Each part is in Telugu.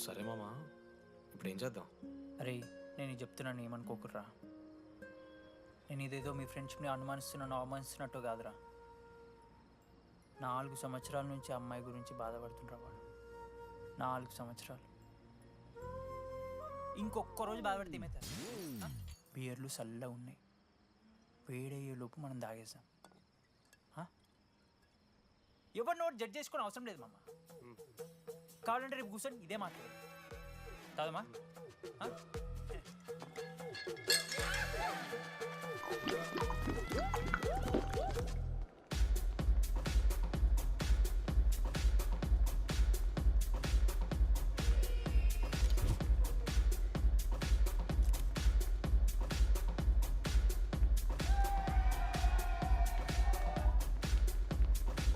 సరే మామ, ఇప్పుడు ఏం చేద్దాం? అరే నేను ఇది చెప్తున్నాను ఏమనుకోకుర్రా. నేను ఇదేదో మీ ఫ్రెండ్షిప్ని అనుమానిస్తున్నాను అవమానిస్తున్నట్టు కాదురా. 4 సంవత్సరాల నుంచి అమ్మాయి గురించి బాధపడుతుండ్రా వాడు. 4 సంవత్సరాలు. ఇంకొక్క రోజు బాధపడితే ఏమవుతారు? బియర్లు చల్లగా ఉన్నాయి, వేడయ్యే లోపు మనం తాగేసాం. ఎవరు నోట్ జడ్జ్ చేసుకుని అవసరం లేదు మామ. కావాలంటే రేపు కూర్చొని ఇదే మాట్లాడదు కాదమ్మా.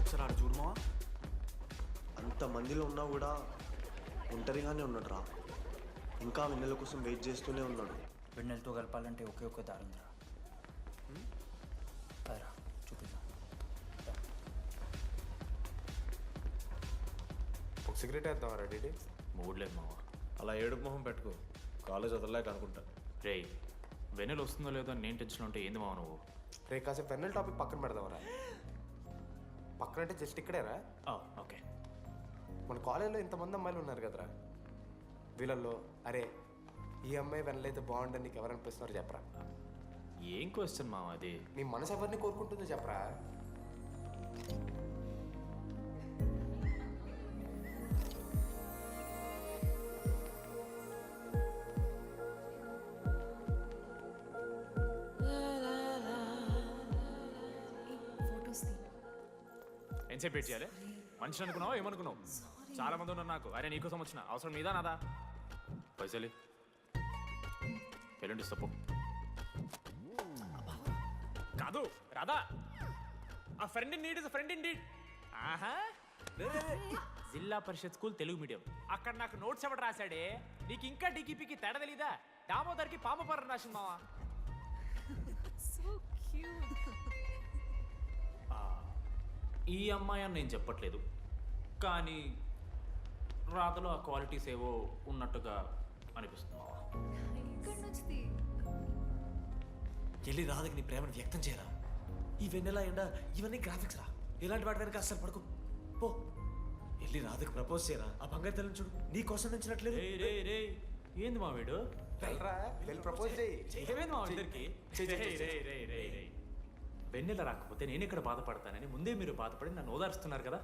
ఒకసారి ఆడ చూడమా, అంతమందిలో ఉన్నా కూడా ఒంటరిగానే ఉన్నాడు రా. ఇంకా వెన్నెల కోసం వెయిట్ చేస్తూనే ఉన్నాడు. వెన్నెలతో కలపాలంటే ఒకే ఒక్క దారి ఉందిరా. అదరా చూపిద్దాం. ఒక సిగరెట్ వేద్దాం రెడీ. మూడ్ లేదు మామ. అలా ఏడుపు మొహం పెట్టుకో, కాలేజ్ వదలలేక అనుకుంటా. రే వెన్నెల వస్తుందో లేదో అని నేను టెన్షన్ ఉంటే ఏంది మావ నువ్వు? రే కాసేపు వెన్నెల టాపిక్ పక్కన పెడదాంరా. పక్కన అంటే జస్ట్ ఇక్కడేరా. ఓకే. మన కాలేజ్లో ఇంతమంది అమ్మాయిలు ఉన్నారు కదరా, వీళ్ళల్లో అరే ఈ అమ్మాయి వెన్నెలైతే బాగుండని నీకు ఎవరనిపిస్తున్నారు చెప్పరా? ఏం క్వశ్చన్ మావ అది? నీ మనసు ఎవరిని కోరుకుంటుందో చెప్పరా? ఎంతసేపు వెయిట్ చేయాలి? మనిషి అనుకున్నావు ఏమనుకున్నావు? చాలా మంది ఉన్నారు నాకు. అరే నీకోసం వచ్చిన అవసరం మీదా నాదా? పైసలి ఎల్లుండి తప్పు కాదు రాదా. A friend in need is friend in deed. ఆహా, జిల్లా పరిషత్ స్కూల్ తెలుగు మీడియం. అక్కడ నాకు నోట్స్ ఎవడు రాశాడే? నీకు ఇంకా డీకీపీకి తేడా తెలీదా? దామోదర్కి పామపరం రాసింది మావా. ఈ అమ్మాయి అని నేను చెప్పట్లేదు, కానీ రాతలో ఆ క్వాలిటీస్ ఏవో ఉన్నట్టుగా అనిపిస్తుంది మావా. వెళ్ళి రాధకి నీ ప్రేమను వ్యక్తం చేయరా. ఈ వెన్నెల ఎండ ఇవన్నీ గ్రాఫిక్స్ రా. ఇలాంటి వాటి వెనక అస్సలు పడుకో. పో వెళ్ళి రాధకి ప్రపోజ్ చేయరా. ఆ బంగారు తల్లిని చూడు, నీ కోసం నుంచినట్లేదు. రే ఏంది మా వీడు? వెళ్ళి ప్రపోజ్ చేయి. ఏమైంది మా ఇద్దరికి? వెన్నెల రాకపోతే నేను ఇక్కడ బాధపడతానని ముందే మీరు బాధపడి నన్ను ఓదారుస్తున్నారు కదా.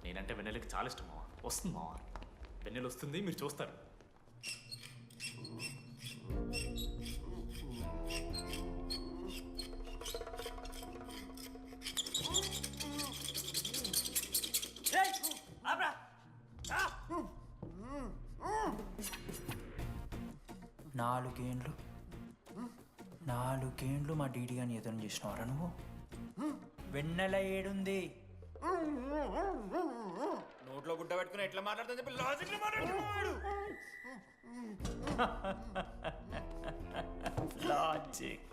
నేనంటే వెన్నెలకి చాలా ఇష్టం మావా. వస్తుంది మావా, వెన్నెల వస్తుంది, మీరు చూస్తారు. నాలుగేండ్లు మా డీడీ అని ఎదురు చేసినవారా నువ్వు? వెన్నెల ఏడుంది? నోట్లో గుడ్డ పెట్టుకుని ఎట్లా మాట్లాడుతుంది చెప్పి లాజిక్ మాట్లాడుతున్నాడు. లాజిక్.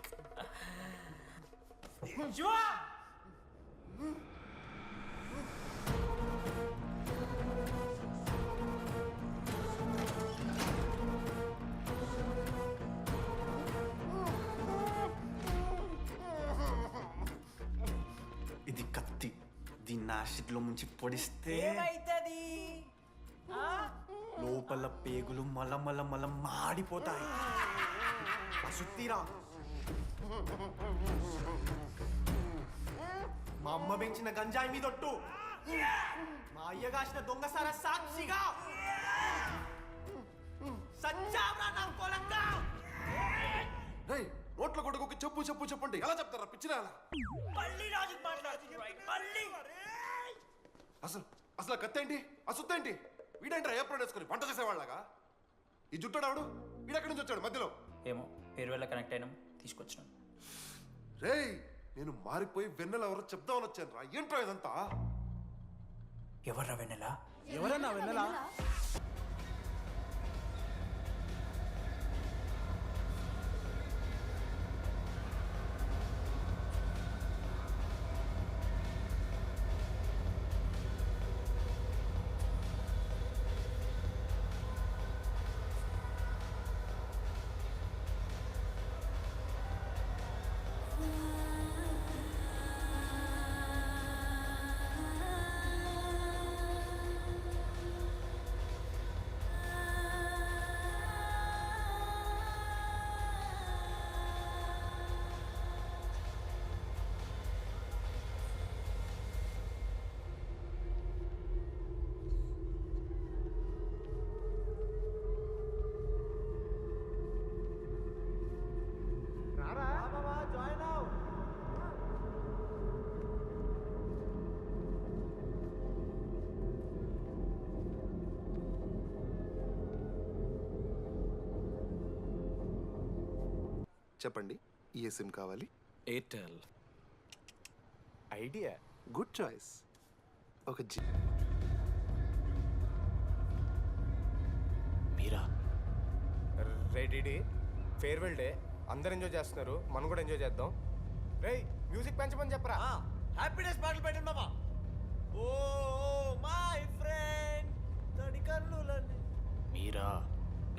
ఇది కత్తి, దీన్ని యాసిడ్లో ముంచి పొడిస్తే ఏమైతది? లోపల పేగులు మల మాడిపోతాయి. సుత్తిరా, మా అమ్మ పెంచిన గంజాయి మీదొట్టు, మా అయ్య కాసిన దొంగసార సాక్షిగా సచ్చావరా నా కొలంగా. రేయ్, నోట్ల కొడుకు చెప్పు చెప్పు చెప్పండి ఎలా చెప్తారా పిచ్చిరా? అసలు కత్తేంటి, ఆ సుత్తేంటి? వీడేంట్రా ఏప్రిల్ వేసుకొని వంట చేసేవాళ్ళగా? ఈ జుట్టాడు వీడెక్కడి నుంచి వచ్చాడు మధ్యలో? ఏమో పేరు వల్ల కనెక్ట్ అయినాం, తీసుకొచ్చినాం. రేయ్, నేను మారిపోయి వెన్నెల ఎవరో చెప్దామని వచ్చాను రా. ఏంట్రా ఇదంతా? ఎవర్రా వెన్నెల? ఎవరన్నా వెన్నెల? చెప్పండి ఏ సిమ్ కావాలి? ఎయిర్టెల్. ఐడియా. Good choice. ఒక మీరా? రే డిడి, ఫేర్వెల్ డే, అందరు ఎంజాయ్ చేస్తున్నారు, మనం కూడా ఎంజాయ్ చేద్దాం. రేయ్ మ్యూజిక్ పెంచమని చెప్పరా. హ్యాపీ డేస్ పాటలు పెట్టండి మామ. ఓ మై ఫ్రెండ్ తడి కన్నులని. మీరా?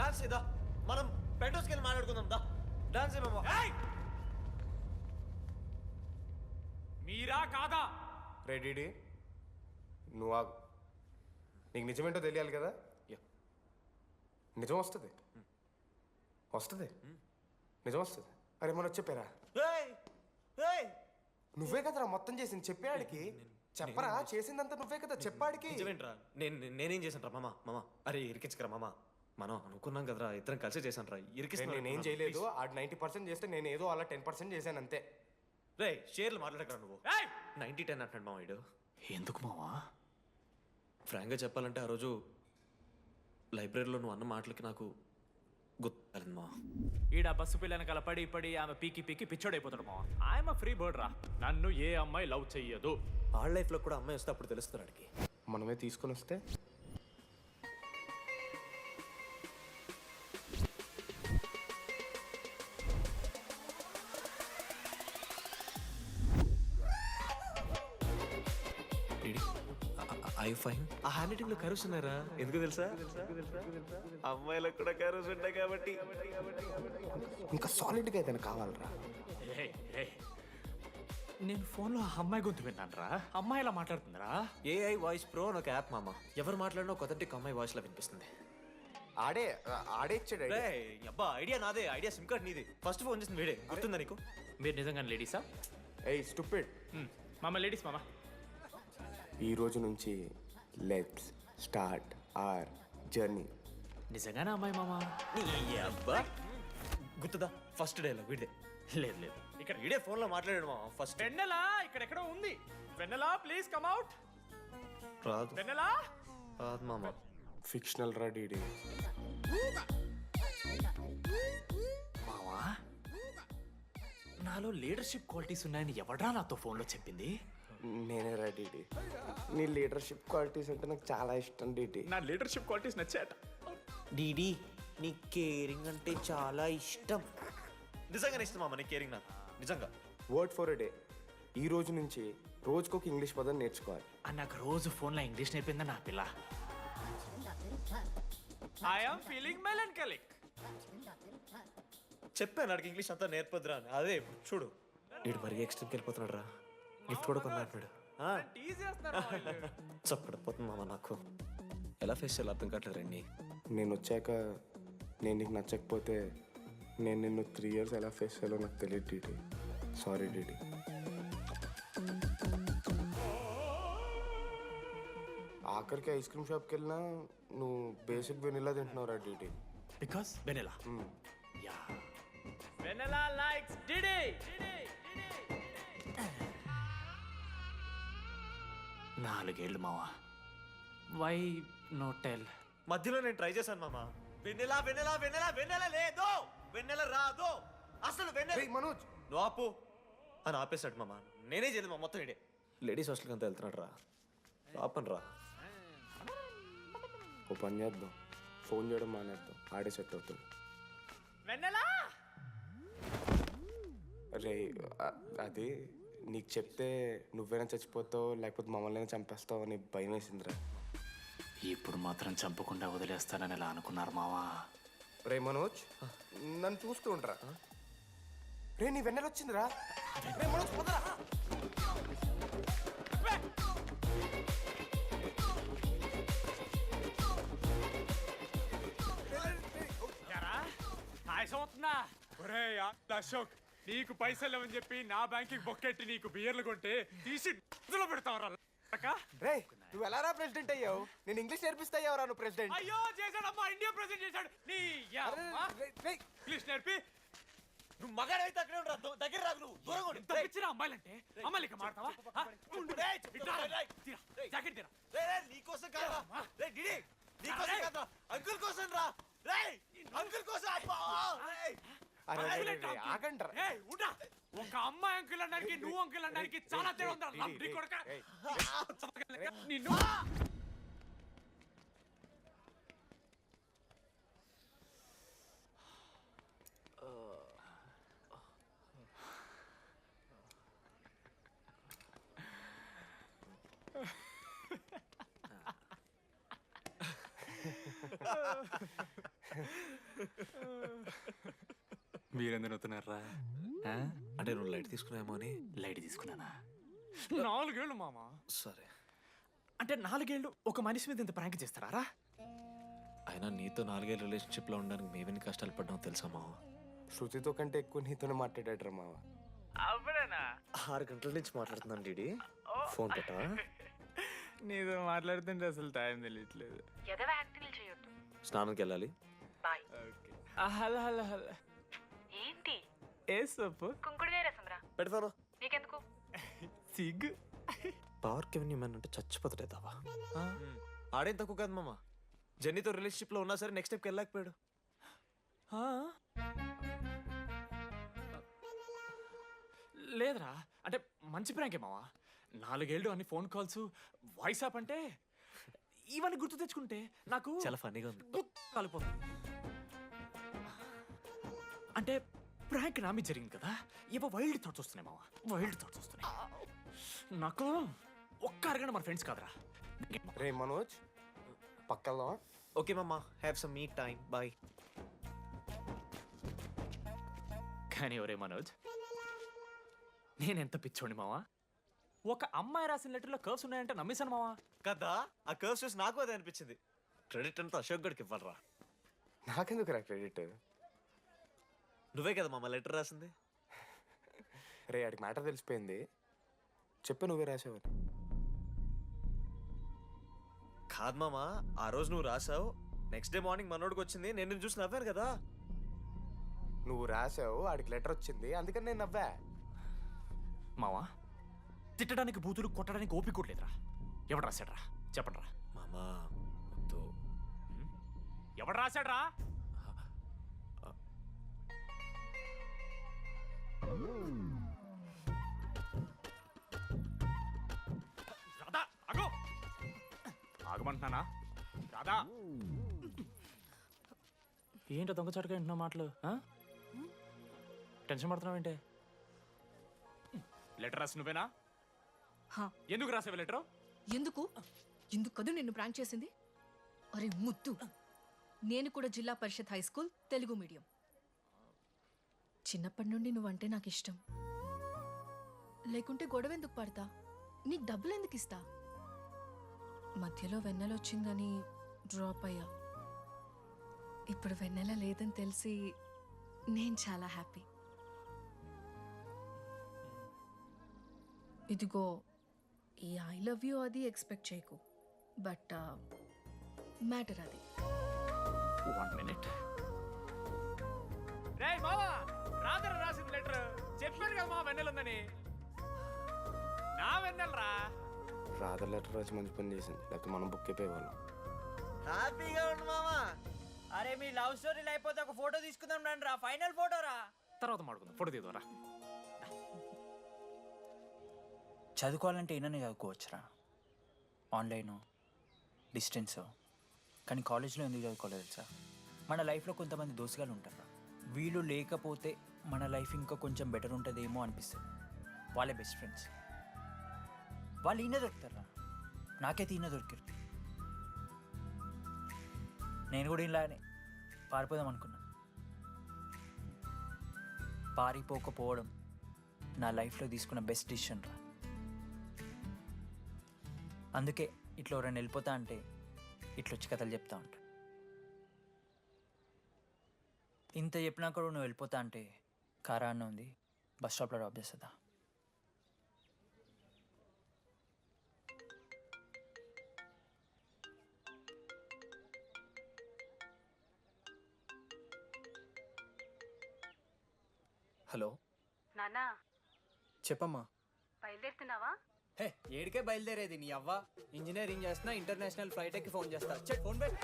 డాన్స్ చేద్దా, మనం పెంటోస్కి వెళ్ళి మాట్లాడుకుందాం. దా డాన్స్ మామ. మీరా కాదా? రే డిడి, నువ్వు ఆగు. నీకు నిజమేంటో తెలియాలి కదా. నిజం వస్తుంది, వస్తుంది, నిజం వస్తుంది. అరే మనం చెప్పారా? నువ్వే కదరా మొత్తం చేసింది, చెప్పాడికి చెప్పరా. చేసిందంతా నువ్వే కదా, చెప్పాడికి. నిజమేంట్రా? నేనేం చేశాను రా మామ? మామ అరే ఇరికించకరా మామ. మనం అనుకున్నాం కదరా, ఇద్దరం కలిసి చేశాను రా. నేనేం చేయలేదు. ఆడు 90% చేస్తే నేను ఏదో అలా 10% చేశాను అంతే. రే షేర్లు మాట్లాడకరా నువ్వు. ఏయ్! 90-10 అంటాడు మామ వీడు. ఎందుకు మావా? ఫ్రాంక్గా చెప్పాలంటే ఆ రోజు లైబ్రరీలో నువ్వు అన్న మాటలకి నాకు గుర్తులేదు మా. ఈడ బస్సు పిల్లని కలపడి పడి ఆమె పీకి పీకి పిచ్చోడైపోతాడు మావా. ఆయమ ఫ్రీ బర్డ్ రా, నన్ను ఏ అమ్మాయి లవ్ చెయ్యదు. వాళ్ళ లైఫ్లో కూడా అమ్మాయి వస్తే అప్పుడు తెలుస్తుంది వాడికి. మనమే తీసుకొని వస్తే ఐ ఫైన్. ఆ హ్యాండ్ రైటింగ్ లో కరోస్ ఉన్నారా? ఎందుకు తెలుసా? అమ్మాయిలకు కూడా కరోస్ ఉంటాయి కాబట్టి. ఇంకా సాలిడ్గా అయితే కావాలరా. నేను ఫోన్లో ఆ అమ్మాయి గొంతు విన్నాను రా. అమ్మాయి ఇలా మాట్లాడుతుందిరా. ఏఐ వాయిస్ ప్రో అని ఒక యాప్ మామ. ఎవరు మాట్లాడినా ఒక అథెంటిక్ అమ్మాయి వాయిస్ లా వినిపిస్తుంది. ఆడే ఇచ్చాడు. రే అబ్బా, ఐడియా నాదే. ఐడియా సిమ్ కార్డ్ నీది. ఫస్ట్ ఫోన్ చేసింది వీడే. గుర్తుందా నీకు? మీరు నిజంగా లేడీసా? ఏయ్ స్టూపిడ్. మామ లేడీస్ మామ. ఈ రోజు నుంచి లెట్స్ స్టార్ట్ అవర్ జర్నీ. నిజంగానే అమ్మాయి మామ? నీ అబ్బా గుర్తుదా? ఫస్ట్ డేలో వీడే. లేదు లేదు, ఇక్కడ వీడే ఫోన్ లో మాట్లాడాడు మామ. ఫస్ట్ వెన్నెలా ఇక్కడెక్కడో ఉంది. వెన్నెలా ప్లీజ్ కమ్ అవుట్. రాదు. వెన్నెలా రాదు మామ. ఫిక్షనల్ రా డీడీ. మావా, నాలో లీడర్షిప్ క్వాలిటీస్ ఉన్నాయని ఎవడ్రా నాతో ఫోన్లో చెప్పింది? నేనే రా డీడీ. నీ లీడర్షిప్ క్వాలిటీస్ అంటే నాకు చాలా ఇష్టం డీడీ. నా లీడర్షిప్ క్వాలిటీస్ నచ్చాట. డీడీ నీ కేరింగ్ అంటే చాలా ఇష్టం. నిజంగానే ఇష్టం మామ నీ కేరింగ్ నాకు. నిజంగా. Word for a day. ఈ రోజు నుంచి రోజుకొక ఇంగ్లీష్ పదం నేర్చుకోవాలి. నాకు రోజు ఫోన్లో ఇంగ్లీష్ నేర్పిందా నా పిల్ల. I'm feeling melancholic. చెప్పాను నాకు ఇంగ్లీష్ అంతా నేర్పొద్దురా అని. అదే ఇప్పుడు చూడు, వీడు మరీ ఎక్స్ట్రీమ్కి వెళ్ళిపోతున్నాడు రా. గిఫ్ట్ కూడా కొన్నాడు. చప్పడిపోతుంది మామ నాకు. ఎలా ఫేస్ చేయాలి అర్థం కావట్లేదు రండి. నేను వచ్చాక నేను నీకు నచ్చకపోతే నేను నిన్ను 3 years ఎలా ఫేస్ చేయాలో నాకు తెలియదు డీడీ. Sorry DD. ఆఖరికి ఐస్ క్రీమ్ షాప్కి వెళ్ళినా నువ్వు బేసిక్ వెనిలా తింటున్నావురా DD. Because Vennela. Yeah, Vennela likes DD. 4 ఏళ్ళు మావా. Why no tell? మధ్యలో నేను ట్రై చేశాను మామ. వెన్నెలా వెన్నెలా వెన్నెలా వెన్నెల లేదు, వెన్నెల రాదు అసలు. వెన్నెల మనోజ్ నువ్వు ఆపు అని ఆపేశాడు మామ. నేనే చేయలేదు మా మొత్తం ఇడే. లేడీస్ హాస్టల్కి అంతా వెళ్తున్నాడు రా. ఆపను రా. ఓ పని చేద్దాం, ఫోన్ చేయడం మానేద్దాం. ఆడే సెట్ అవుతుంది. వెన్నెలా రే అది నీకు చెప్తే నువ్వైనా చచ్చిపోతావు లేకపోతే మమ్మల్ని చంపేస్తావు అని భయం వేసిందిరా. ఇప్పుడు మాత్రం చంపకుండా వదిలేస్తానని ఎలా అనుకున్నారు మావా? రే మనోజ్, నన్ను చూస్తూ ఉంటారా? రే నీ వెన్నెల వచ్చిందిరా. రే మనోజ్ పోదరా. అవుతుందా? ఒరే అశోక్, నీకు పైసలు లేవని చెప్పి నా బ్యాంకింగ్ బొక్కెట్టి నీకు బియర్లు కొంటే తీసి ఇందులో పెడతావరా? రే నువ్వు ఎలా రా ప్రెసిడెంట్ అయ్యావు? నేను ఇంగ్లీష్ నేర్పిస్తా అయ్యావురా నువ్వు ప్రెసిడెంట్. అయ్యో చేశాడమ్మా, ఇండియా ప్రెసిడెంట్ చేశాడు. నీ ఇంగ్లీష్ నేర్పి నువ్వు మగాడైతే అక్కడే ఉండరా, దగ్గర రాదు. నువ్వు దూరంగా ఉండు. ఎంత పిచ్చిరా అమ్మాయిలంటే. అమ్మాయిలు ఇక మాడతావా? జాకెట్ తీరా. నీకోసం కాదురా. రే డిడి, నీకోసం కాదురా, అంకుల్ కోసం రా. రే అంకుల్ కోసం. అరే, అరే, అరే, అరే, ఆగండ్రా. ఏయ్, ఉండా. ఒక అమ్మాయి అంకుల్ అనడానికి నువ్వు అంకుల్ అనడానికి చాలా తేడా ఉందా నీ కొడక నిన్ను మీరెందుకు అవుతున్నారా? అంటే నువ్వు లైట్ తీసుకున్నామో అని. లైట్ తీసుకున్నానా? 4 ఏళ్ళు మామా. సరే, అంటే 4 ఏళ్ళు ఒక మనిషి మీద ఇంత ప్రాంక్ చేస్తారా? అయినా నీతో 4 ఏళ్ళ రిలేషన్షిప్లో ఉండడానికి మేమెన్ని కష్టాలు పడ్డామో తెలుసా మావ? శృతితో కంటే ఎక్కువ నీతోనే మాట్లాడాడు మావ. 6 గంటల నుంచి మాట్లాడుతున్నాను డీడీ. ఫోన్ పెట్టా? నీతో మాట్లాడుతుంటే అసలు టైం తెలియట్లేదు. స్నానంకి వెళ్ళాలి. Hello hello hello. ఏంటి ఏ సొప్పు కుంకుడుగాయ రసం రా. పెడతాను. నీకెందుకు? సిగ్గు. పవర్కి ఎవరిని అంటే చచ్చిపోతాడేదావా? ఆడేం తక్కువ కాదు మామ. జెన్నీతో రిలేషన్షిప్లో ఉన్నా సరే నెక్స్ట్ స్టెప్కి వెళ్ళలేకపోయాడు. లేదురా, అంటే మంచి ప్రాంకే మావా. 4 ఏళ్ళు అన్ని ఫోన్ కాల్స్, వాయిస్ యాప్ అంటే ఇవన్నీ గుర్తు తెచ్చుకుంటే నాకు చాలా ఫన్నీగా ఉంది. కాలిపోతుంది. అంటే ప్రాంక్ నా మీద జరిగింది కదా, ఏవో వైల్డ్ థాట్స్ వస్తున్నాయి మావా, వైల్డ్ థాట్స్ వస్తున్నాయి. నాకు ఒక్క అరగంట మన ఫ్రెండ్స్ కాదురా. రే మనోజ్, పక్కలో ఓకే మామ, have some me time. Bye. కానీ ఒరే మనోజ్, నేనెంత పిచ్చోండి మావా. ఒక అమ్మాయి రాసిన లెటర్లో కర్వ్స్ ఉన్నాయంటే నమ్మేశాను మావా. కదా, ఆ కర్వ్స్ చూసి నాకు అదే అనిపించింది. క్రెడిట్ అంతా అశోక్ గడికి ఇవ్వాలరా. నాకెందుకు రా క్రెడిట్? నువ్వే కదా మామ లెటర్ రాసింది. రే ఆడికి మ్యాటర్ తెలిసిపోయింది. చెప్పు, నువ్వే రాసావని. కాదు మామ, ఆ రోజు నువ్వు రాసావు, నెక్స్ట్ డే మార్నింగ్ మనోడికి వచ్చింది, నేను నిన్ను చూసి నవ్వాను కదా. నువ్వు రాసావు, ఆడికి లెటర్ వచ్చింది, అందుకని నేను నవ్వా. మావా, తిట్టడానికి బూతులు కొట్టడానికి ఓపిక కూడా లేదురా. ఎవడు రాశాడ్రా చెప్పండిరా. మామా వద్దు. ఎవడు రాశాడ్రా? రాధా, ఆగు. ఆగమంటున్నానా? రాధా, ఏంటో దొంగచాటుగా వింటున్నా మాటలు? టెన్షన్ పడుతున్నావు ఏంటే? లెటర్ రాసి నువ్వేనా? హా. ఎందుకు రాసావు లెటర్? ఎందుకు ఎందుకు కదూ నిన్ను ప్రాంక్ చేసింది? అరే ముద్దు, నేను కూడా జిల్లా పరిషత్ హై స్కూల్ తెలుగు మీడియం. చిన్నప్పటి నుండి నువ్వంటే నాకు ఇష్టం. లేకుంటే గొడవ ఎందుకు పడతా? నీకు డబ్బులు ఎందుకు ఇస్తా? మధ్యలో వెన్నెల వచ్చిందని డ్రాప్ అయ్యా. ఇప్పుడు వెన్నెల లేదని తెలిసి నేను చాలా హ్యాపీ. ఇదిగో ఈ ఐ లవ్ యూ అది ఎక్స్పెక్ట్ చేయకు, బట్ మ్యాటర్ అది. 1 minute. రేయ్ మావా, రాధర్ రాసిన లెటర్ చెప్పాను కదా మా వెన్నెలుందని. నా వెన్నెలరా. రాధర్ లెటర్ రాసి మంచి పని చేసింది, లేకపోతే మనం బుక్ అయిపోయేవాళ్ళం. హ్యాపీగా ఉండు మామా. అరే మీ లవ్ స్టోరీలు అయిపోతే ఒక ఫోటో తీసుకుందాం రండి రా, ఫైనల్ ఫోటో రా. తర్వాత మాడుకుందాం, ఫోటో తీద్దాం. చదువుకోవాలంటే ఏమైనా చదువుకోవచ్చురా, ఆన్లైన్ డిస్టెన్స్. కానీ కాలేజ్లో ఎందుకు చదువుకోలేదు తెలుసా? మన లైఫ్లో కొంతమంది దోస్తుగాలు ఉంటారు, వీళ్ళు లేకపోతే మన లైఫ్ ఇంకా కొంచెం బెటర్ ఉంటుందేమో అనిపిస్తుంది. వాళ్ళే బెస్ట్ ఫ్రెండ్స్. వాళ్ళు ఈయన దొరుకుతారా, నాకైతే ఈయన దొరికారు. నేను కూడా ఇలానే పారిపోదాం అనుకున్నా. పారిపోకపోవడం నా లైఫ్లో తీసుకున్న బెస్ట్ డిసిషన్ రా. అందుకే ఇట్లా ఎవరైనా వెళ్ళిపోతా అంటే ఇట్లా వచ్చి కథలు చెప్తా ఉంటా. ఇంత చెప్పినా కూడా నువ్వు వెళ్ళిపోతా అంటే కారా అన్న ఉంది, బస్ స్టాప్లో డ్రాప్ చేస్తుందా? హలో నానా, చెప్పమ్మా. బయలుదేరుతున్నావా? హే, ఏడికే బయలుదేరేది నీ అవ్వ. ఇంజనీరింగ్ చేస్తున్నా, ఇంటర్నేషనల్ ఫ్లైట్ ఎక్కి ఫోన్ చేస్తా. ఫోన్ పెట్.